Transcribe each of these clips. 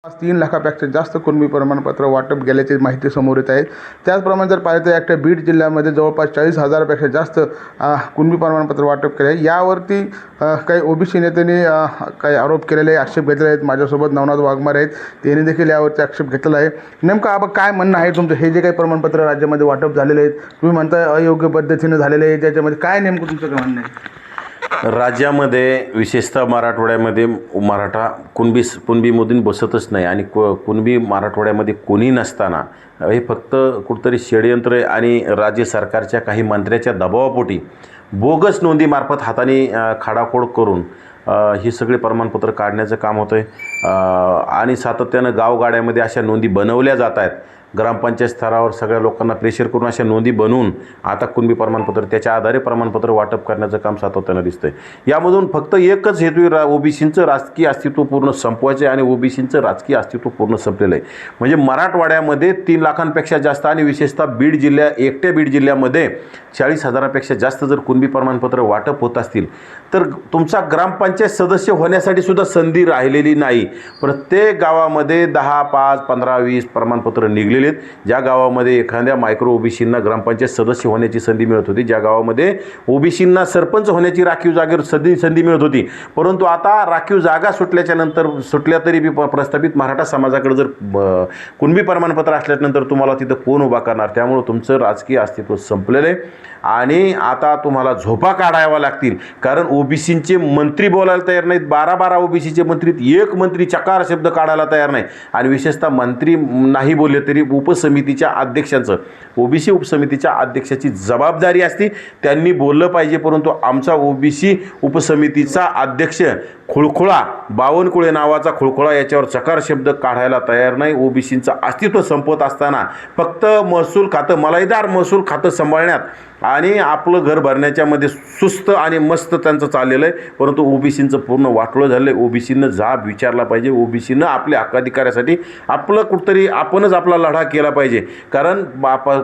आज 3 लाखापेक्षा जास्त कुणबी प्रमाणपत्र वाटप गेल्याची माहिती समोर येत आहे। त्याचप्रमाणे जर पाहिलं तर एकट्या बीड जिल्ह्यामध्ये जवळपास 40,000पेक्षा जास्त कुणबी प्रमाणपत्र वाटप केले आहे। यावरती काही ओबीसी नेत्यांनी काही आरोप केलेले आक्षेप घेतलेले आहेत। माझ्यासोबत नवनाथ वाघमारे आहेत, त्यांनी देखील यावरती आक्षेप घेतलेला आहे। नेमकं आपण काय म्हणणं आहे तुमचं? हे जे काही प्रमाणपत्र राज्यामध्ये वाटप झालेले आहेत, तुम्ही म्हणताय अयोग्य पद्धतीने झालेले आहे, त्याच्यामध्ये काय नेमकं तुमचं काय म्हणणं आहे? राज्यामध्ये विशेषतः मराठवाड्यामध्ये मराठा कुणबीमधून बसतच नाही आणि कुणबी मराठवाड्यामध्ये कोणी नसताना हे फक्त कुठंतरी षडयंत्र आहे आणि राज्य सरकारच्या काही मंत्र्याच्या दबावापोटी बोगस नोंदीमार्फत हाताने खाडाखोड करून ही सगळे प्रमाणपत्र काढण्याचं काम होतं आहे आणि सातत्यानं गावगाड्यामध्ये अशा नोंदी बनवल्या जात आहेत। ग्रामपंचायत स्तरावर सगळ्या लोकांना प्रेशर करून अशा नोंदी बनवून आता कुणबी प्रमाणपत्र त्याच्या आधारे प्रमाणपत्र वाटप करण्याचं काम सातत्यानं दिसतंय। यामधून फक्त एकच हेतू ओबीसींचं राजकीय अस्तित्व पूर्ण संपवायचं आणि ओबीसींचं राजकीय अस्तित्व पूर्ण संपलेलं आहे। म्हणजे मराठवाड्यामध्ये 3 लाखांपेक्षा जास्त आणि विशेषतः एकट्या बीड जिल्ह्यामध्ये 40,000पेक्षा जास्त जर कुणबी प्रमाणपत्र वाटप होत असतील तर तुमचा ग्रामपंचायत सदस्य होण्यासाठी सुद्धा संधी राहिलेली नाही। प्रत्येक गावामध्ये 10, 5, 15, 20 प्रमाणपत्र निघलेले आहेत। ज्या गावामध्ये एखाद्या मायक्रो ओबीसींना ग्रामपंचायत सदस्य होण्याची संधी मिळत होती, ज्या गावामध्ये ओबीसींना सरपंच होण्याची राखीव जागेवर संधी मिळत होती, परंतु आता राखीव जागा सुटल्या तरी प्रस्थापित मराठा समाजाकडे जर कुणबी प्रमाणपत्र असल्यानंतर तुम्हाला तिथं कोण उभा करणार? त्यामुळे तुमचं राजकीय अस्तित्व संपलेलं आहे आणि आता तुम्हाला झोपा काढाव्या लागतील। कारण ओबीसींचे मंत्री बोलायला तयार नाहीत। 12 ओबीसीचे मंत्री, एक मंत्री चकार शब्द काढायला तयार नाही आणि विशेषतः मंत्री नाही बोलले तरी उपसमितीच्या अध्यक्षांचं, ओबीसी उपसमितीच्या अध्यक्षाची जबाबदारी असते, त्यांनी बोललं पाहिजे। परंतु आमचा ओबीसी उपसमितीचा अध्यक्ष खुळखुळा, बावनकुळे नावाचा खुळखुळा याच्यावर चकार शब्द काढायला तयार नाही। ओबीसींचं अस्तित्व संपत असताना फक्त महसूल खातं, मलाईदार महसूल खातं सांभाळण्यात आणि आपलं घर भरण्याच्यामध्ये सुस्त आणि मस्त त्यांचं चाललेलं आहे, परंतु ओबीसींचं पूर्ण वाटोळं झालं आहे। ओबीसीनं जाब विचारला पाहिजे, ओबीसीनं आपल्या हक्काधिकारासाठी आपलं कुठंतरी आपणच आपला लढा केला पाहिजे। कारण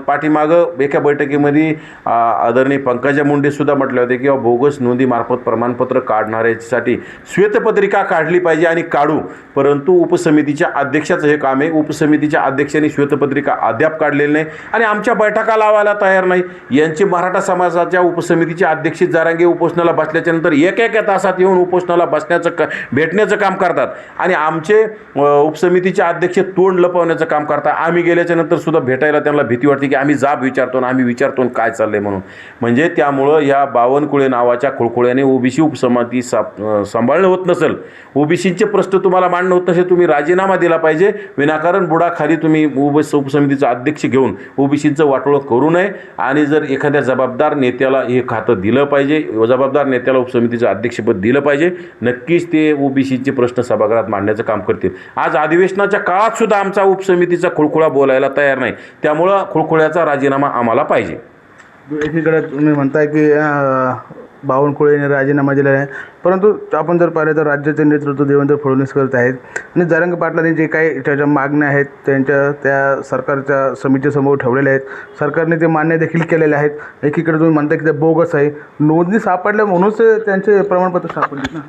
पाठीमागं एका बैठकीमध्ये आदरणीय पंकजा मुंडेसुद्धा म्हटले होते की बोगस नोंदीमार्फत प्रमाणपत्र काढणाऱ्यासाठी श्वेतपत्रिका काढली पाहिजे आणि काढू, परंतु उपसमितीच्या अध्यक्षाचं हे काम आहे। उपसमितीच्या अध्यक्षांनी श्वेतपत्रिका अद्याप काढलेली नाही आणि आमच्या बैठका लावायला तयार नाही। यांचे मराठा समाजाच्या उपसमितीचे अध्यक्ष जरांगे उपोषणाला बसल्याच्यानंतर एक तासात येऊन उपोषणाला भेटण्याचं काम करतात आणि आमचे उपसमितीचे अध्यक्ष तोंड लपवण्याचं काम करतात। आम्ही गेल्याच्या नंतर सुद्धा भेटायला त्यांना भीती वाटते की आम्ही जाब विचारतो आणि आम्ही विचारतो काय चाललंय म्हणून। म्हणजे त्यामुळं या बावनकुळे नावाच्या खुळखुळ्याने ओबीसी उपसमिती सांभाळणं होत नसेल, ओबीसींचे प्रश्न तुम्हाला मांडणं होत नसेल, तुम्ही राजीनामा दिला पाहिजे। विनाकारण बुडाखाली तुम्ही उपसमितीचा अध्यक्ष घेऊन ओबीसींचं वाटोळं करू नये आणि जर एखाद्या जबाबदार नेत्याला हे खातं दिलं पाहिजे, जबाबदार नेत्याला उपसमितीचं अध्यक्षपद दिलं पाहिजे, नक्कीच ते ओबीसीचे प्रश्न सभागृहात मांडण्याचं काम करतील। आज अधिवेशनाच्या काळात सुद्धा आमचा उपसमितीचा खुळखुळा बोलायला तयार नाही, त्यामुळं खुळखुळ्याचा राजीनामा आम्हाला पाहिजे। एकीकडे तुम्ही म्हणताय की बावनकुळेने राजीनामा दिलेला आहे, परंतु आपण जर पाहिलं तर राज्याचे नेतृत्व देवेंद्र फडणवीस करत आहेत आणि जरांगे पाटलांनी जे काही त्याच्या मागण्या आहेत त्या सरकारच्या समितीसमोर ठेवलेल्या आहेत, सरकारने ते मान्य देखील केलेले आहेत। एकीकडे तुम्ही म्हणताय की ते बोगस आहे, नोंदणी सापडल्या म्हणूनच त्यांचे प्रमाणपत्र सापडले ना।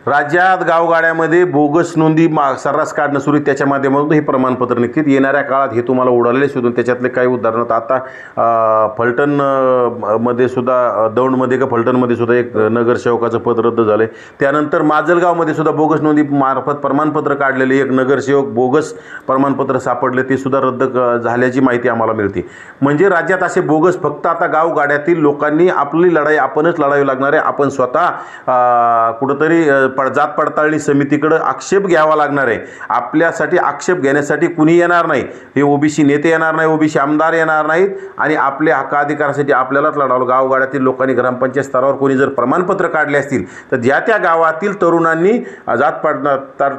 राज्यात गावगाड्यामध्ये बोगस नोंदी सर्रास काढणं सुरू, त्याच्या माध्यमातून हे प्रमाणपत्र निघतील। येणाऱ्या काळात हे तुम्हाला उडालेले शोधून त्याच्यातले काही उदाहरणं आता फलटणमध्ये सुद्धा, दौंडमध्ये का फलटणमध्ये सुद्धा एक नगरसेवकाचं पद रद्द झालं आहे। त्यानंतर माजलगावमध्ये सुद्धा बोगस नोंदी मार्फत प्रमाणपत्र काढलेले एक नगरसेवक बोगस प्रमाणपत्र सापडले, ते सुद्धा रद्द झाल्याची माहिती आम्हाला मिळते। म्हणजे राज्यात असे बोगस फक्त आता गावगाड्यातील लोकांनी आपली लढाई आपणच लढावी लागणार आहे। आपण स्वतः कुठंतरी जात पडताळणी समितीकडे आक्षेप घ्यावा लागणार आहे। आपल्यासाठी आक्षेप घेण्यासाठी कुणी येणार नाही, हे ओबीसी नेते येणार नाही, ओबीसी आमदार येणार नाहीत आणि आपल्या हक्काधिकारासाठी आपल्यालाच लढावं। गावगाड्यातील लोकांनी ग्रामपंचायत स्तरावर कोणी जर प्रमाणपत्र काढले असतील तर ज्या त्या गावातील तरुणांनी जात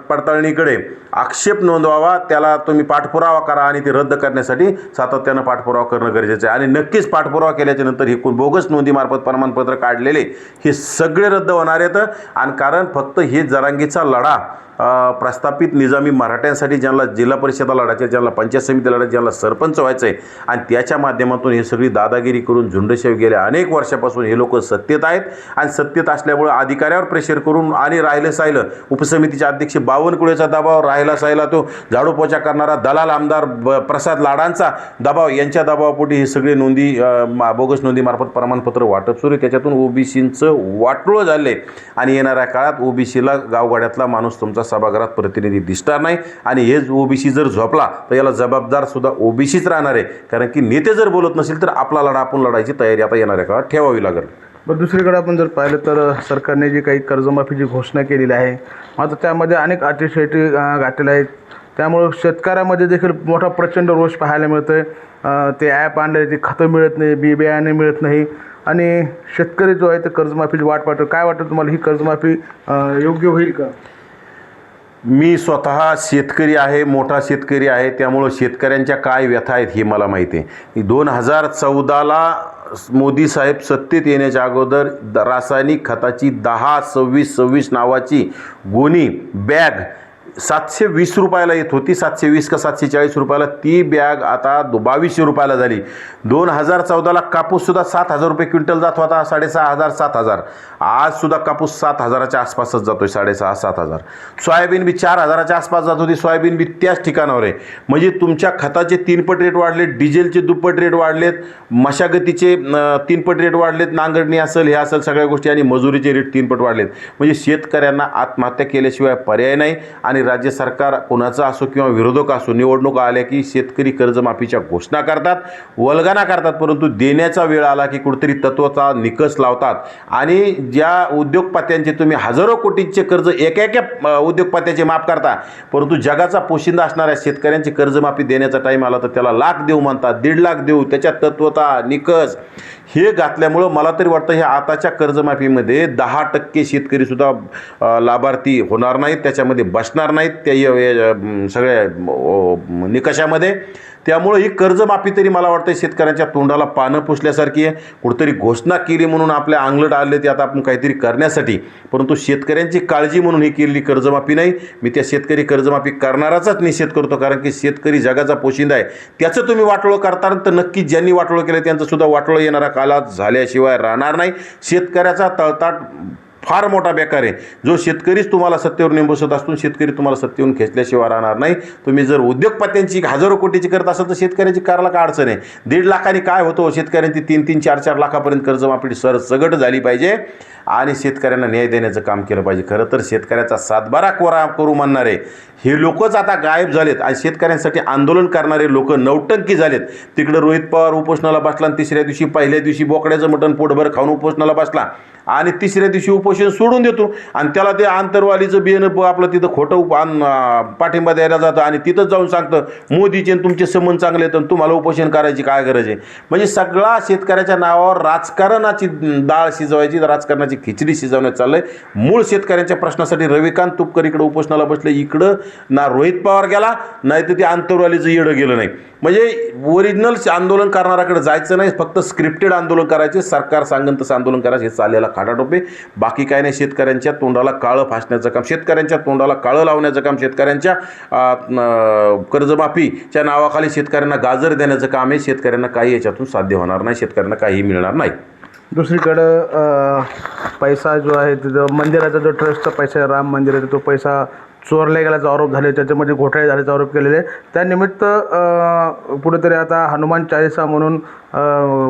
पडताळणीकडे आक्षेप नोंदवावा, त्याला तुम्ही पाठपुरावा करा आणि ते रद्द करण्यासाठी सातत्यानं पाठपुरावा करणं गरजेचं आहे। आणि नक्कीच पाठपुरावा केल्याच्या नंतर हे बोगस नोंदीमार्फत प्रमाणपत्र काढलेले हे सगळे रद्द होणार आहेत। आणि कारण फक्त हे जरांगीचा लढा प्रस्थापित निजामी मराठ्यांसाठी ज्यांना जिल्हा परिषदा लढायच्या, ज्यांना पंचायत समिती लढायची, ज्यांना सरपंच व्हायचं आहे आणि त्याच्या माध्यमातून हे सगळी दादागिरी करून झुंडशाही गेल्या अनेक वर्षापासून हे लोक सत्तेत आहेत आणि सत्तेत असल्यामुळे अधिकाऱ्यावर प्रेशर करून आणि राहिलं साहिलं उपसमितीचे अध्यक्ष बावनकुळेचा दबाव, राहिला साहिला तो झाडू पोछा करणारा दलाल आमदार प्रसाद लाडांचा दबाव, यांच्या दबावापोटी हे सगळे नोंदी बोगस नोंदीमार्फत प्रमाणपत्र वाटप सुरू आहे. त्याच्यातून ओबीसींचं वाटोळं झाले आणि येणाऱ्या काळात ओबीसीला गावगाड्यातला माणूस तुमचा सभागृहात प्रतिनिधी दिसणार नाही आणि हेच ओबीसी जर झोपला तर याला जबाबदार सुद्धा ओबीसीच राहणार आहे. कारण की नेते जर बोलत नसेल तर आपला लढा आपण लढायची तयारी आता येणाऱ्या काळात ठेवावी लागेल. पण दुसरीकडे आपण जर पाहिलं तर सरकारने जी काही कर्जमाफीची घोषणा केलेली आहे, मात्र त्यामध्ये अनेक अटीशर्ती घातलेल्या आहेत. त्यामुळं शेतकऱ्यामध्ये देखील मोठा प्रचंड रोष पाहायला मिळतो आहे. ते ॲप आणले, ते खतं मिळत नाही, बियाणे मिळत नाही आणि शेतकरी जो आहे ते कर्जमाफीची वाट पाहतो. काय वाटतं तुम्हाला, ही कर्जमाफी योग्य होईल का? मी स्वतः शेतकरी आहे, मोठा शेतकरी आहे, त्यामुळं शेतकऱ्यांच्या काय व्यथा आहेत हे मला माहिती आहे. 2014ला मोदी साहेब सत्तेत येण्याच्या अगोदर रासायनिक खताची 10-26 नावाची गोणी बॅग 720 रुपयाला येत होती. 720 का 740 रुपयाला ती बॅग आता 2200 रुपयाला झाली. 2014ला कापूससुद्धा 7,000 रुपये क्विंटल जात होता, 6,500-7,000. आजसुद्धा कापूस 7,000च्या आसपासच जातोय, 6,500-7,000. सोयाबीन बी 4,000च्या आसपास जात होती, सोयाबीन बी त्याच ठिकाणावर आहे. म्हणजे तुमच्या खताचे 3 पट रेट वाढलेत, डिझेलचे 2 पट रेट वाढलेत, मशागतीचे 3 पट रेट वाढलेत, नांगरणी असेल हे असेल सगळ्या गोष्टी, आणि मजुरीचे रेट 3 पट वाढलेत. म्हणजे शेतकऱ्यांना आत्महत्या केल्याशिवाय पर्याय नाही. आणि राज्य सरकार कोणाचं असो किंवा विरोधक असो, निवडणुका आल्या की शेतकरी कर्जमाफीच्या घोषणा करतात, वल्गना करतात, परंतु देण्याचा वेळ आला की कुठेतरी तत्वाचा निकष लावतात. आणि ज्या उद्योगपत्यांचे तुम्ही हजारो कोटींचे कर्ज एका उद्योगपत्याचे माफ करता, परंतु जगाचा पोशिंदा असणाऱ्या शेतकऱ्यांची कर्जमाफी देण्याचा टाईम आला तर त्याला लाख देऊ म्हणतात, 1.5 लाख देऊ. त्याच्यात तत्वता निकष हे घातल्यामुळं मला तरी वाटतं ह्या आताच्या कर्जमाफीमध्ये 10% शेतकरीसुद्धा लाभार्थी होणार नाहीत, त्याच्यामध्ये बसणार नाहीत त्या सगळ्या निकषामध्ये. त्यामुळं ही कर्जमाफी तरी मला वाटतं शेतकऱ्यांच्या तोंडाला पानं पुसल्यासारखी आहे. कुठेतरी घोषणा केली म्हणून आपल्या अंगलट आले ते आता आपण काहीतरी करण्यासाठी, परंतु शेतकऱ्यांची काळजी म्हणून ही केलेली कर्जमाफी नाही. मी त्या शेतकरी कर्जमाफी करणाराचाच निषेध करतो, कारण की शेतकरी जगाचा पोशिंदा आहे. त्याचं तुम्ही वाटोळं करता तर नक्की ज्यांनी वाटोळं केलं त्यांचं सुद्धा वाटोळं येणाऱ्या काळात झाल्याशिवाय राहणार नाही. शेतकऱ्याचा तळताट फार मोठा बेकार आहे. जो शेतकरीच तुम्हाला सत्तेवर नेऊन बसत असतो, शेतकरी तुम्हाला सत्तेवरून खेचल्याशिवाय राहणार नाही. तुम्ही जर उद्योगपत्यांची हजारो कोटीची करत असाल तर शेतकऱ्याची करायला काय अडचण आहे. 1.5 लाखांनी काय होतं, शेतकऱ्यांची 3-3, 4-4 लाखापर्यंत कर्जमाफी सगट झाली पाहिजे आणि शेतकऱ्यांना न्याय देण्याचं काम केलं पाहिजे. खरं तर शेतकऱ्याचा सातबारा कोरा करू म्हणणारे हे लोकच आता गायब झालेत आणि शेतकऱ्यांसाठी आंदोलन करणारे लोक नौटंकी झालेत. तिकडं रोहित पवार उपोषणाला बसला आणि तिसऱ्या दिवशी पहिल्या दिवशी बोकड्याचं मटण पोटभर खाऊन उपोषणाला बसला आणि तिसऱ्या दिवशी उपोषण सोडून देतो आणि त्याला ते आंतरवालीचं बियाणं आपलं तिथं खोटं पाठिंबा द्यायला जातं आणि तिथंच जाऊन सांगतं मोदीचे तुमचे संबंध चांगले तर तुम्हाला उपोषण करायची काय गरज आहे. म्हणजे सगळा शेतकऱ्याच्या नावावर राजकारणाची डाळ शिजवायची, राजकारणाची खिचडी शिजवण्यात चाललंय. मूळ शेतकऱ्यांच्या प्रश्नासाठी रविकांत तुपकर इकडं उपोषणाला बसले, इकडं ना रोहित पवार गेला नाही तर ते आंतरवालीचं येडं गेलं नाही. म्हणजे ओरिजिनल आंदोलन करणाऱ्याकडे जायचं नाही, फक्त स्क्रिप्टेड आंदोलन करायचे, सरकार सांगन तसं आंदोलन करायचं, हे चाललेला खाटाटोपे. बाकी काय नाही. शेतकऱ्यांच्या तोंडाला काळं फासण्याचं काम, शेतकऱ्यांच्या तोंडाला काळं लावण्याचं काम, शेतकऱ्यांच्या कर्जमाफीच्या नावाखाली शेतकऱ्यांना गाजर देण्याचं काम आहे. शेतकऱ्यांना काही याच्यातून साध्य होणार नाही, शेतकऱ्यांना काही मिळणार नाही. दुसरीकडं पैसा जो आहे तिथं मंदिराचा जो ट्रस्टचा पैसा आहे, राम मंदिराचा, तो पैसा चोरल्या गेल्याचा आरोप झाले, त्याच्यामध्ये घोटाळे झाल्याचा आरोप केलेले. त्यानिमित्त कुठेतरी आता हनुमान चाळीसा म्हणून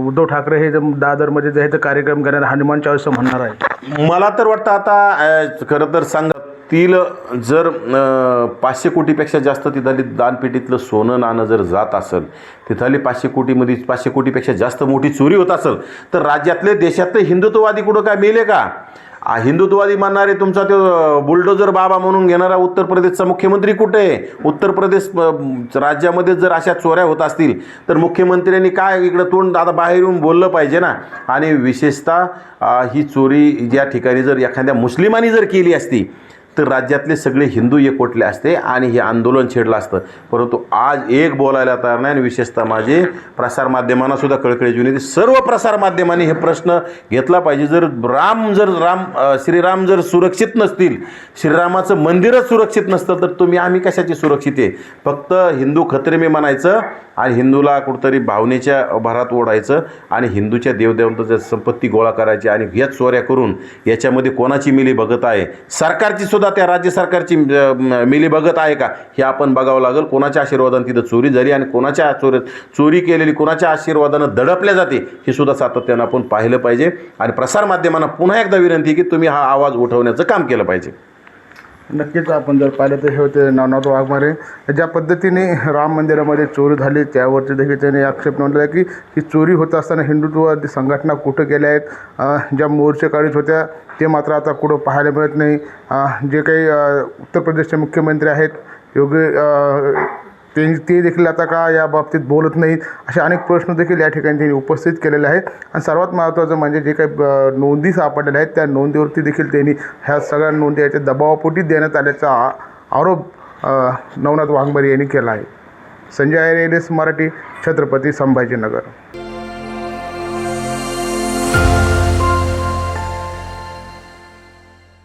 उद्धव ठाकरे हे दादरमध्ये जे आहे ते कार्यक्रम करणार, हनुमान चाळीसा म्हणणार आहे. मला तर वाटतं आता खरं तर सांगतील जर 500 कोटीपेक्षा जास्त तिथली दानपेटीतलं सोनं नाणं जर जात असेल, तिथली 500 कोटीमध्ये 500 कोटीपेक्षा जास्त मोठी चोरी होत असेल तर राज्यातले देशातले हिंदुत्ववादी कुठं काय मेले का? हिंदुत्ववादी म्हणणारे तुमचा तो बुलडोजर बाबा म्हणून घेणारा उत्तर प्रदेशचा मुख्यमंत्री कुठे आहे? उत्तर प्रदेश राज्यामध्ये जर अशा चोऱ्या होत असतील तर मुख्यमंत्र्यांनी काय इकडं तोंड आता बाहेर येऊन बोललं पाहिजे ना. आणि विशेषतः ही चोरी ज्या ठिकाणी जर एखाद्या मुस्लिमांनी जर केली असती तर राज्यातले सगळे हिंदू एकवटले असते आणि हे आंदोलन छेडलं असतं. परंतु आज एक बोलायला तयार नाही आणि विशेषतः माझे प्रसारमाध्यमांना सुद्धा कळकळीची विनंती, सर्व प्रसारमाध्यमांनी हे प्रश्न घेतला पाहिजे. जर श्रीराम जर सुरक्षित नसतील, श्रीरामाचं मंदिरच सुरक्षित नसतं, तर आम्ही कशाची सुरक्षित आहे? फक्त हिंदू खतरे मी म्हणायचं आणि हिंदूला कुठंतरी भावनेच्या भरात ओढायचं आणि हिंदूच्या देवदेवतांच्या संपत्ती गोळा करायची आणि ह्याच चोऱ्या करून याच्यामध्ये कोणाची मिलीभगत आहे, सरकारची सुद्धा, त्या राज्य सरकारची मिलीभगत आहे का, हे आपण बघावं लागेल. कोणाच्या आशीर्वादाने तिथं चोरी झाली आणि कोणाच्या चोरी केलेली कोणाच्या आशीर्वादानं दडपल्या जाते हे सुद्धा सातत्यानं आपण पाहिलं पाहिजे. आणि प्रसारमाध्यमांना पुन्हा एकदा विनंती की तुम्ही हा आवाज उठवण्याचं काम केलं पाहिजे. नक्कीच आपण जर पाहिलं तर हे होते नवनाथ वाघमारे. ज्या पद्धतीने राम मंदिरामध्ये चोरी झाली त्यावरती देखील त्यांनी आक्षेप नोंदवला की ही चोरी होत असताना हिंदुत्ववादी संघटना कुठं गेल्या आहेत, ज्या मोर्चे काढत होत्या ते मात्र आता कुठं पाहायला मिळत नाही. जे काही उत्तर प्रदेशचे मुख्यमंत्री आहेत योगी ते देखील आता का या बाबतीत बोलत नाहीत, असे अनेक प्रश्न देखील या ठिकाणी त्यांनी उपस्थित केलेले आहेत. आणि सर्वात महत्त्वाचं म्हणजे जे काही नोंदी सापडलेल्या आहेत त्या नोंदीवरती देखील त्यांनी ह्या सगळ्या नोंदी याच्या दबावापोटी देण्यात आल्याचा आरोप नवनाथ वाघमारे यांनी केला आहे. संजय आयरे, NS मराठी, छत्रपती संभाजीनगर.